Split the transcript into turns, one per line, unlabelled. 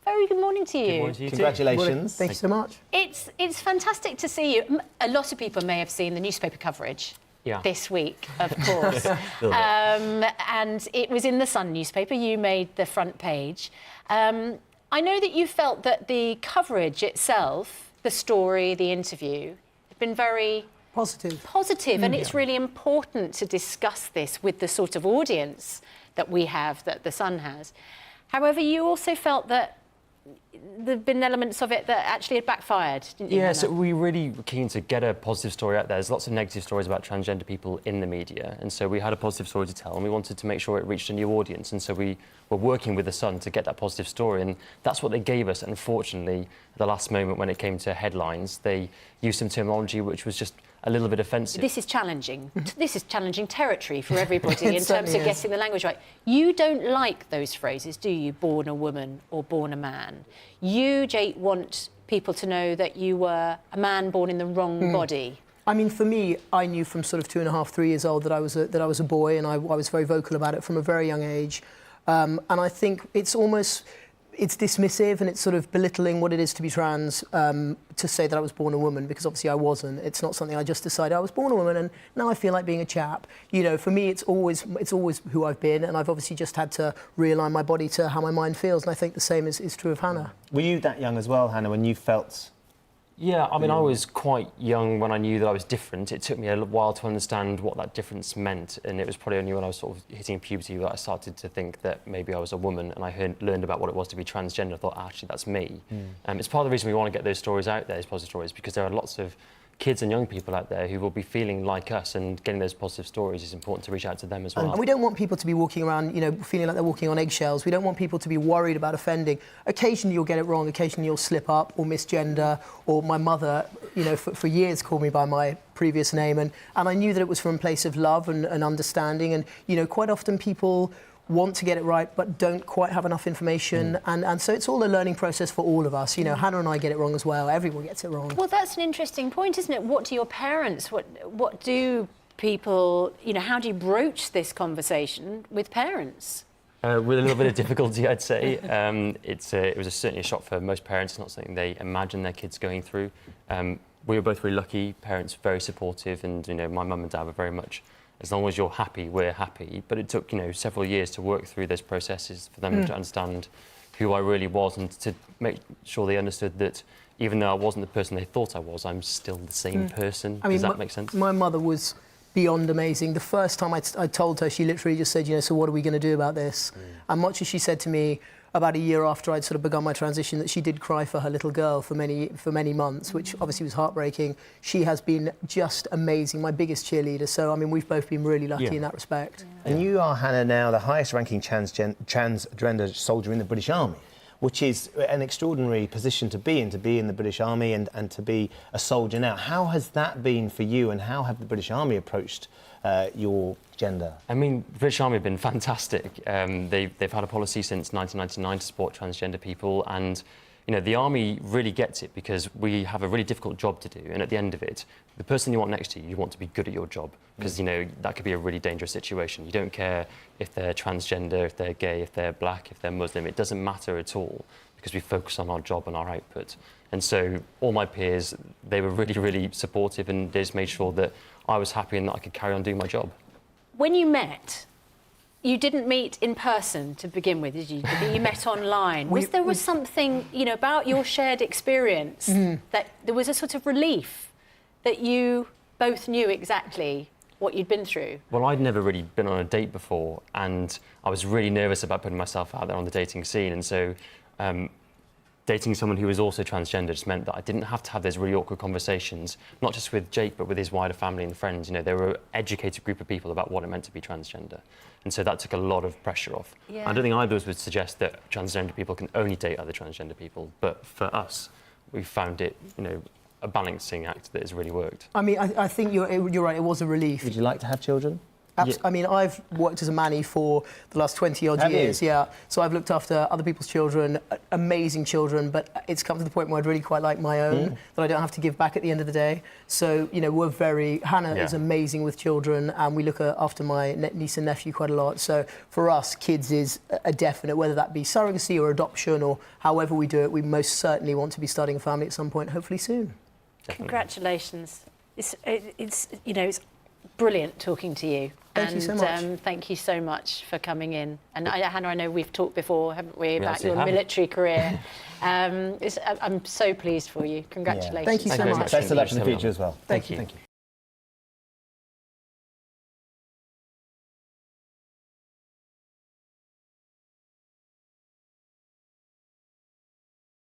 Very good morning to you.
Good morning to you.
Congratulations.
Thank you so much.
It's fantastic to see you. A lot of people may have seen the newspaper coverage this week, of course. And it was in the Sun newspaper. You made the front page. I know that you felt that the coverage itself, the story, the interview, had been very positive, and it's really important to discuss this with the sort of audience that we have, that the Sun has. However, you also felt that there've been elements of it that actually had backfired, didn't you?
Yeah, so we really were keen to get a positive story out there. There's lots of negative stories about transgender people in the media, and so we had a positive story to tell, and we wanted to make sure it reached a new audience, and so we were working with the Sun to get that positive story, and that's what they gave us. Unfortunately, at the last moment when it came to headlines, they used some terminology which was just a little bit offensive.
This is challenging. This is challenging territory for everybody in terms of getting the language right. You don't like those phrases, do you? Born a woman or born a man. You, Jake, want people to know that you were a man born in the wrong body.
I mean, for me, I knew from sort of 2.5, 3 years old that I was a boy, and I was very vocal about it from a very young age. And I think it's dismissive and it's sort of belittling what it is to be trans, to say that I was born a woman, because obviously I wasn't. It's not something I just decided. I was born a woman and now I feel like being a chap. You know, for me, it's always who I've been, and I've obviously just had to realign my body to how my mind feels, and I think the same is true of Hannah.
Were you that young as well, Hannah, when you felt...
Yeah, I mean, I was quite young when I knew that I was different. It took me a while to understand what that difference meant, and it was probably only when I was sort of hitting puberty that I started to think that maybe I was a woman, and I learned about what it was to be transgender. I thought, actually, that's me. It's part of the reason we want to get those stories out there, those positive stories, because there are lots of kids and young people out there who will be feeling like us, and getting those positive stories is important to reach out to them as well.
And we don't want people to be walking around, you know, feeling like they're walking on eggshells. We don't want people to be worried about offending. Occasionally you'll get it wrong, occasionally you'll slip up or misgender, or my mother, you know, for years called me by my previous name, and I knew that it was from a place of love and understanding, and, you know, quite often people want to get it right but don't quite have enough information, and so it's all a learning process for all of us. You know, Hannah and I get it wrong as well. Everyone gets it wrong.
Well, that's an interesting point, isn't it? What do your parents, what do people, you know, how do you broach this conversation with parents?
With a little bit of difficulty, I'd say. It was certainly a shock for most parents. It's not something they imagine their kids going through. We were both really lucky, parents very supportive, and, you know, my mum and dad were very much, as long as you're happy, we're happy. But it took, you know, several years to work through those processes for them to understand who I really was, and to make sure they understood that even though I wasn't the person they thought I was, I'm still the same person.
I mean,
Does that make sense?
My mother was beyond amazing. The first time I told her, she literally just said, you know, so what are we going to do about this? And much as she said to me about a year after I'd sort of begun my transition, that she did cry for her little girl for many months, which obviously was heartbreaking. She has been just amazing, my biggest cheerleader. So, I mean, we've both been really lucky in that respect.
And you are, Hannah, now the highest-ranking transgender soldier in the British Army, which is an extraordinary position to be in the British Army and to be a soldier now. How has that been for you, and how have the British Army approached your gender?
I mean, the British Army have been fantastic. They've had a policy since 1999 to support transgender people, and, you know, the Army really gets it, because we have a really difficult job to do, and at the end of it, the person you want next to you, you want to be good at your job, because, you know, that could be a really dangerous situation. You don't care if they're transgender, if they're gay, if they're black, if they're Muslim. It doesn't matter at all, because we focus on our job and our output. And so all my peers, they were really, really supportive, and they just made sure that I was happy and that I could carry on doing my job.
When you met, you didn't meet in person to begin with, did you? You met online. Was there something, you know, about your shared experience that there was a sort of relief that you both knew exactly what you'd been through?
Well, I'd never really been on a date before, and I was really nervous about putting myself out there on the dating scene, and so dating someone who was also transgender just meant that I didn't have to have those really awkward conversations, not just with Jake, but with his wider family and friends. You know, they were an educated group of people about what it meant to be transgender. And so that took a lot of pressure off.
Yeah.
I don't think either of us would suggest that transgender people can only date other transgender people, but for us, we found it, you know, a balancing act that has really worked.
I mean, I think you're right, it was a relief.
Would you like to have children?
I mean, I've worked as a nanny for the last 20-odd years. Yeah. So I've looked after other people's children, amazing children, but it's come to the point where I'd really quite like my own, that I don't have to give back at the end of the day. So, you know, Hannah is amazing with children, and we look after my niece and nephew quite a lot. So for us, kids is a definite, whether that be surrogacy or adoption or however we do it, we most certainly want to be starting a family at some point, hopefully soon.
Definitely.
Congratulations. It's you know, it's brilliant talking to you.
Thank you so much.
Thank you so much for coming in. And Hannah, I know we've talked before, haven't we, about your
have.
military career. I'm so pleased for you. Congratulations.
Thank you so much.
Best of luck in the future as well.
Thank you.
Thank you.